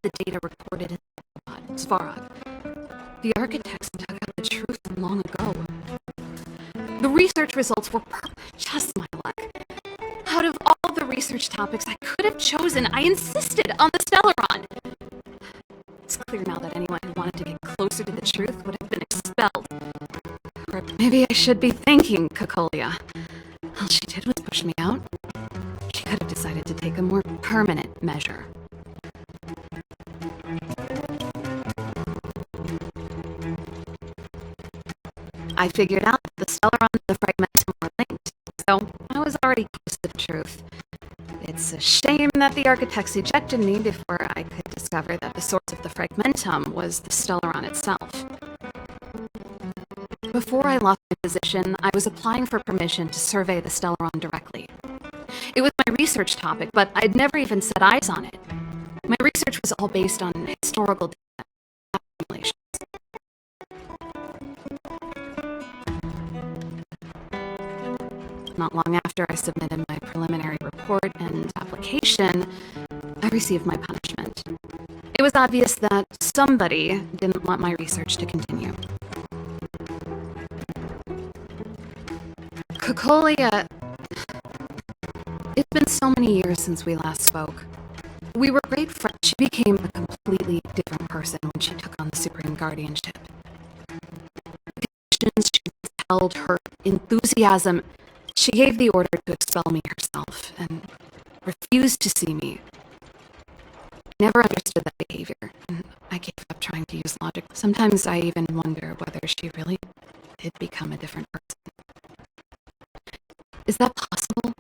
the data recorded in the Svarog. The architects dug out the truth long ago. The research results were just my luck. Out of all the research topics I could have chosen, I insisted on the Stellaron. It's clear now that anyone who wanted to get closer to the truth would have been expelled. Or maybe I should be thanking Cacolia. All she did was push me out. She could have decided to take a more permanent measure. I figured out that the Stellaron and the Fragmentum were linked, so I was already close to the truth. It's a shame that the architects ejected me before I could discover that the source of the Fragmentum was the Stellaron itself. Before I lost my position, I was applying for permission to survey the Stellaron directly. It was my research topic, but I'd never even set eyes on it. My research was all based on historical data accumulations. Not long after I submitted my preliminary report and application, I received my punishment. It was obvious that somebody didn't want my research to continue. Cacolia, it's been so many years since we last spoke. We were great friends. She became a completely different person when she took on the Supreme Guardianship. The conditions she held, her enthusiasm, she gave the order to expel me herself and refused to see me. I never understood that behavior, and I gave up trying to use logic. Sometimes I even wonder whether she really did become a different person. Is that possible?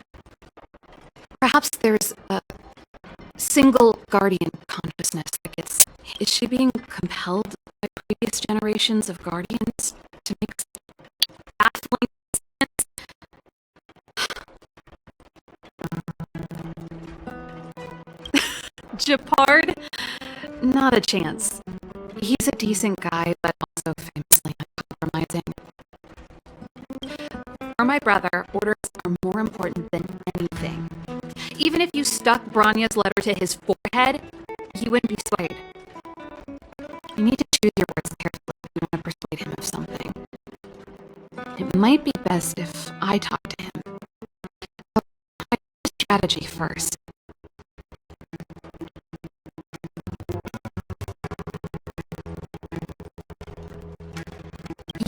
Perhaps there's a single guardian consciousness that gets... Is she being compelled by previous generations of guardians to make baffling Gepard? Not a chance. He's a decent guy, but also famously uncompromising. For my brother, orders are more important than anything. Even if you stuck Branya's letter to his forehead, he wouldn't be swayed. You need to choose your words carefully if you want to persuade him of something. It might be best if I talk to him. But I use strategy first.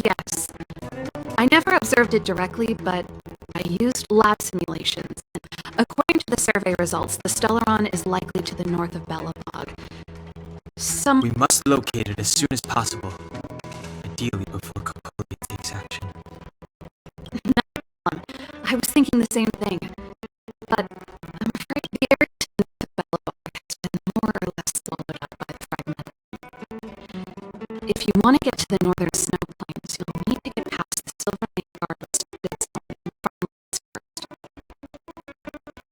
Yes. I never observed it directly, but I used lab simulations. According to the survey results, the Stellaron is likely to the north of Belobog. We must locate it as soon as possible. Ideally before Cacolia takes action. I was thinking the same thing. But I'm afraid the area to the north of Belobog has been more or less swallowed up by the fragment. If you want to get to the northern snow plains, you'll need to get past the Silver Lake Guards first.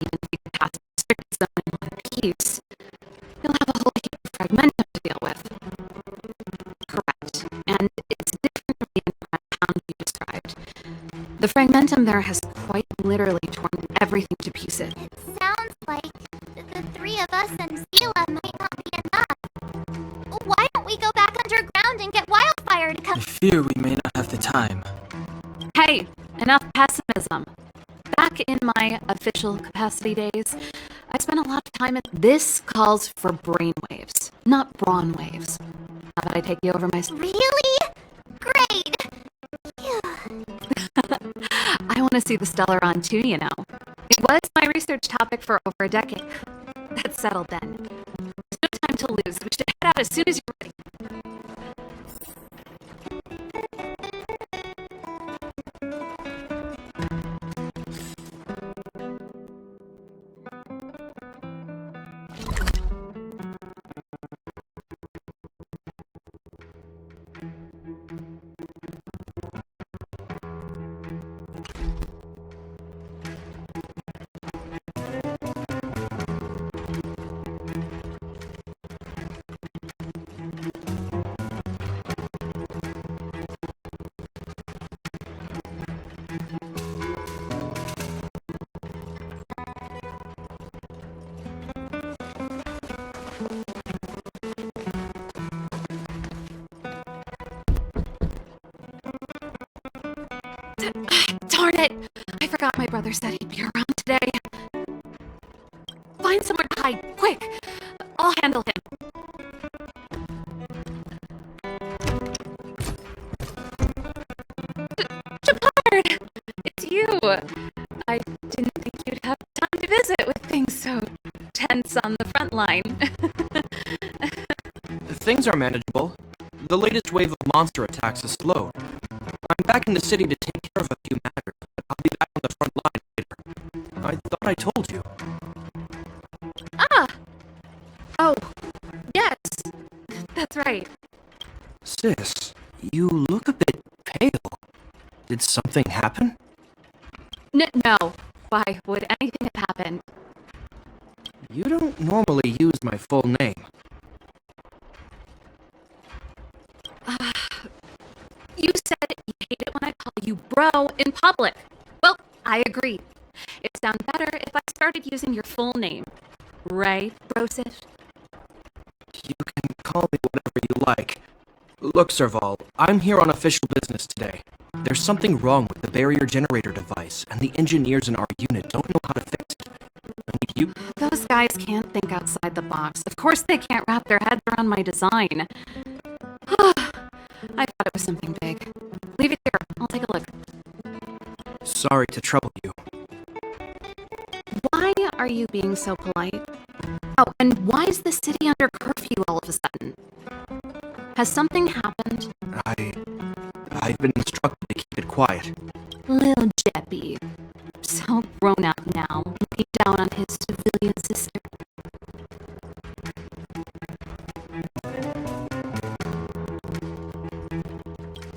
Even if you get past the restricted zone in one piece, you'll have a whole heap of fragmentum to deal with. Correct. And it's different from the underground town you described. The fragmentum there has quite literally torn everything to pieces. It sounds like the three of us and Seele might not be enough. Why don't we go back underground and get Wildfire to come? I fear we may not have the time. Hey, enough pessimism. Back in my official capacity days, I spent a lot of time at... This calls for brainwaves, not brawn waves. How about I take you over my... Really? Great! Phew. I want to see the Stellaron too, you know. It was my research topic for over a decade. That's settled then. There's no time to lose. We should head out as soon as you're ready. Darn it! I forgot my brother said he'd be around today. Find somewhere to hide, quick! I'll handle him. Gepard! It's you! I didn't think you'd have time to visit with things so tense on the front line. Things are manageable. The latest wave of monster attacks has slowed. I'm back in the city to take care of a few matters, but I'll be back on the front line later. I thought I told you. Ah! Oh, yes. That's right. Sis, you look a bit pale. Did something happen? No. Why would anything have happened? You don't normally use my full name. You said you hate it when I call you bro in public. Well, I agree. It'd sound better if I started using your full name. Right, Brosis? You can call me whatever you like. Look, Serval, I'm here on official business today. There's something wrong with the barrier generator device, and the engineers in our unit don't know how to fix it. I need you. Those guys can't think outside the box. Of course they can't wrap their heads around my design. I thought it was something big. Leave it here. I'll take a look. Sorry to trouble you. Why are you being so polite? Oh, and why is the city under curfew all of a sudden? Has something happened? I've been instructed to keep it quiet. Little Jeppy. So grown up now, looking down on his civilian sister.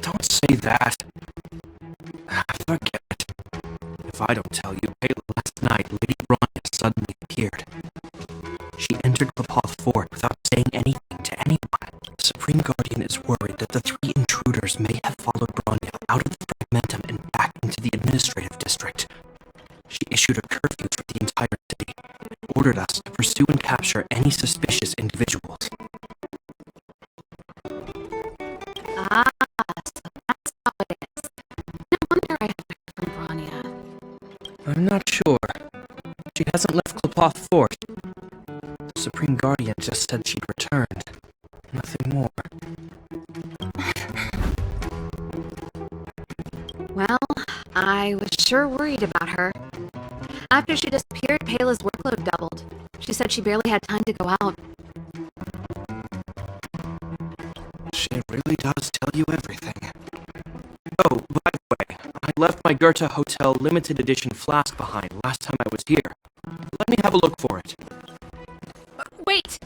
Don't say that. Forget it. If I don't tell you, last night Lady Bronya suddenly appeared. She entered Klapoth Fort without saying anything to anyone. The Supreme Guardian is worried that the three intruders may have followed Bronya out of the Fragmentum and back into the administrative district. She issued a curfew for the entire city, ordered us to pursue and capture any suspicious individuals. Ah, so that's how it is. No wonder I haven't heard from Bronya. I'm not sure. She hasn't left Klapoth Fort. The Supreme Guardian just said she'd returned. Nothing more. Well, I was sure worried about her. After she disappeared, Payla's workload doubled. She said she barely had time to go out. She really does tell you everything. Oh, by the way, I left my Goethe Hotel limited edition flask behind last time I was here. Let me have a look for it. Wait!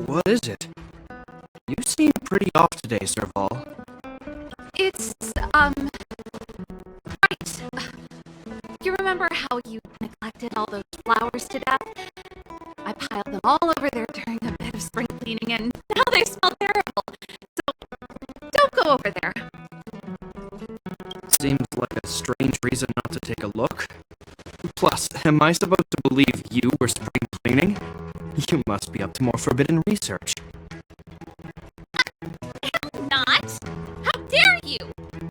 What is it? You seem pretty off today, Serval. It's, right. You remember how you neglected all those flowers to death? I piled them all over there during a bit of spring cleaning, and now they smell terrible. So, don't go over there. Seems like a strange reason not to take a look. Plus, am I supposed to believe you were spring cleaning? You must be up to more forbidden research. I'm not! How dare you!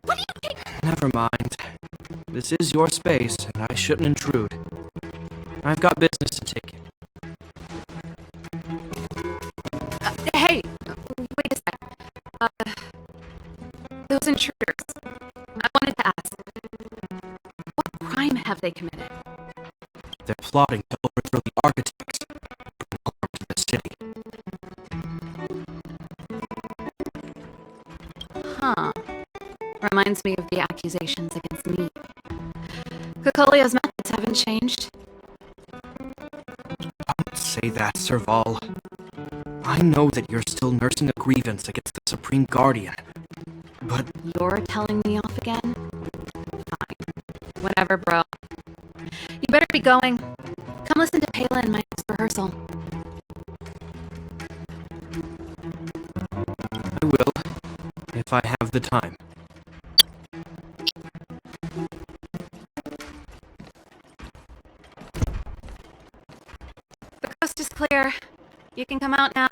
What do you think? Never mind. This is your space, and I shouldn't intrude. I've got business to take care of. Hey, wait a sec. Those intruders. I wanted to ask, what crime have they committed? They're plotting to overthrow the architects, bring harm to the city. Huh. Reminds me of the accusations against me. Cocolio's methods haven't changed. Don't say that, Serval. I know that you're still nursing a grievance against the Supreme Guardian, but You're telling me off again? Fine. Whatever, bro. You better be going. Come listen to Payla and my next rehearsal. I will, if I have the time. The coast is clear. You can come out now.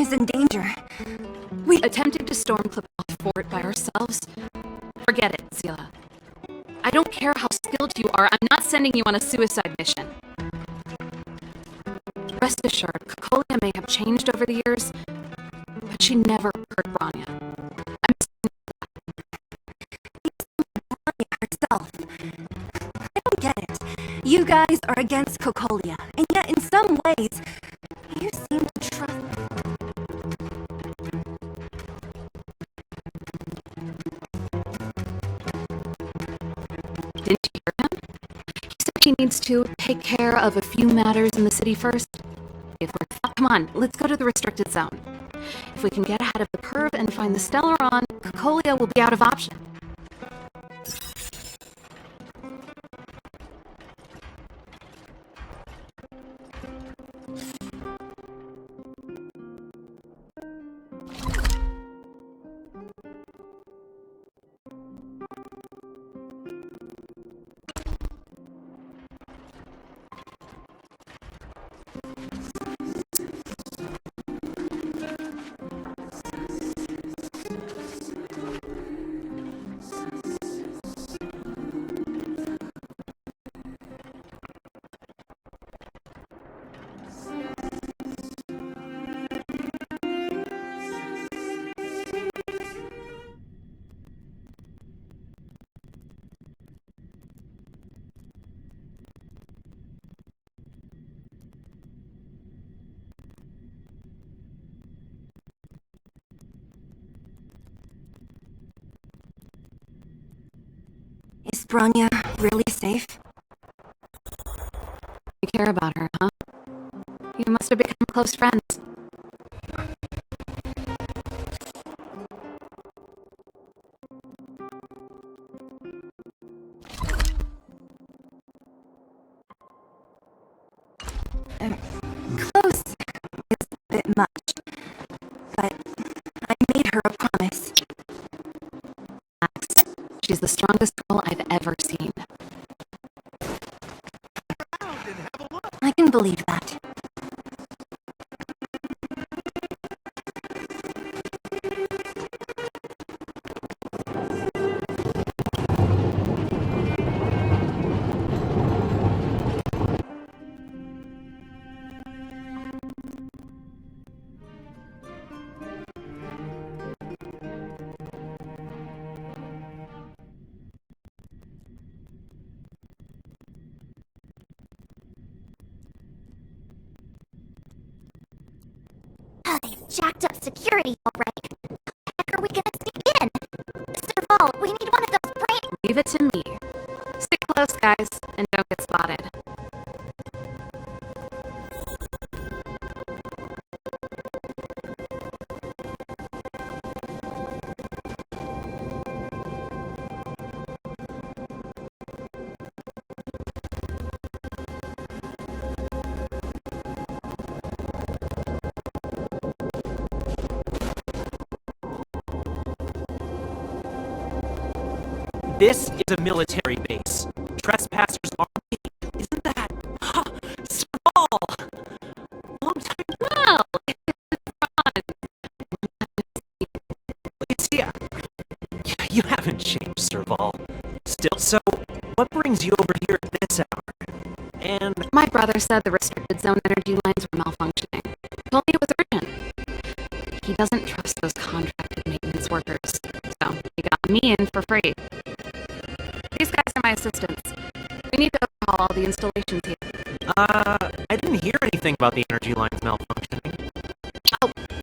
is in danger. We attempted to storm Klepoth Fort by ourselves. Forget it, Seele. I don't care how skilled you are, I'm not sending you on a suicide mission. Rest assured, Cocolia may have changed over the years, but she never hurt Bronya. Herself. I don't get it. You guys are against Cocolia, and yet in some ways, you seem to trust. Didn't you hear him? He said he needs to take care of a few matters in the city first. Come on, let's go to the restricted zone. If we can get ahead of the curve and find the Stellaron, Cocolia will be out of option. Is Bronya really safe? You care about her, huh? You must have become close friends. Close is a bit much, but I made her a promise. Max, she's the strongest girl I've ever seen. I can believe that. They've jacked up security already. How the heck are we gonna sneak in? Serval, we need one of those brain— Leave it to me. Stick close, guys, and don't get spotted. This is a military base. Trespassers are paid. Isn't that? Ha! Serval! Long time. Well, It's yeah. You haven't changed, Serval. Still, so what brings you over here at this hour? And my brother said the restricted zone energy lines were malfunctioning. Told me it was urgent. He doesn't trust those contracted maintenance workers, so he got me in for free. These guys are my assistants. We need to overhaul all the installations here. I didn't hear anything about the energy lines malfunctioning.